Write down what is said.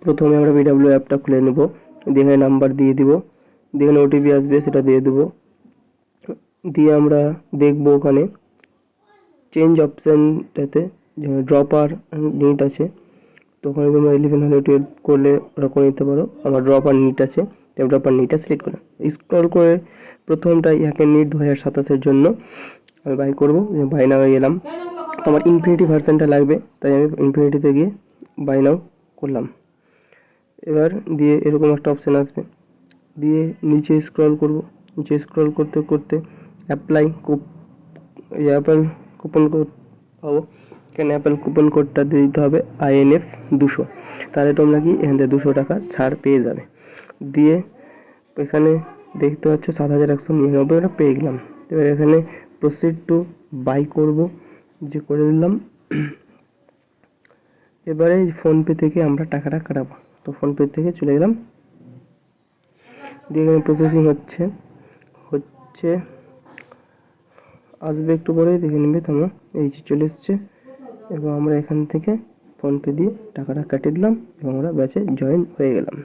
প্রথমে আমরা বিডাব্লিউ অ্যাপটা খুলে নেব, দিয়ে এখানে নাম্বার দিয়ে দিব, দিয়ে এখানে ওটিপি আসবে সেটা দিয়ে দেবো, দিয়ে আমরা দেখবো ওখানে চেঞ্জ অপশানটাতে ড্রপ আর নিট আছে, তো ওখানে তোমরা 1100 করলে ওরা করে নিতে পারো। আমার ড্রপ আর নিট আছে, তাই ড্রপ আর নিটটা সিলেক্ট করলাম। স্ক্রল করে প্রথমটাই হ্যাকের নিট 2027-এর জন্য আমি বাই করবো, বাই নাও গেলাম। তো আমার ইনফিনিটি ভার্সানটা লাগবে, তাই আমি ইনফিনিটিতে গিয়ে বাই নাও করলাম। এবার দিয়ে এরকম একটা অপশান আসবে, দিয়ে নিচে স্ক্রল করব, নিচে স্ক্রল করতে করতে অ্যাপ্লাই অ্যাপেল কুপন কোড পাবো, এখানে অ্যাপেল কুপন কোডটা দিয়ে দিতে হবে INF 200, তাহলে তোমরা কি এখান থেকে 200 টাকা ছাড় পেয়ে যাবে। দিয়ে এখানে দেখতে পাচ্ছ 7199 টাকা পেয়ে গেলাম। এবার এখানে প্রসিড টু বাই করব, যে করে দিলাম। এবারে ফোনপে থেকে আমরা টাকাটা কাটাবো, তো ফোনপে থেকে চলে গেলাম, দিয়ে এখানে প্রসেসিং হচ্ছে আসবে একটু পরে, দেখে নেবে তোমরা। এই যে চলে এসছে, এবং আমরা এখান থেকে ফোনপে দিয়ে টাকাটা কাটিয়ে দিলাম এবং আমরা ব্যাচে জয়েন হয়ে গেলাম।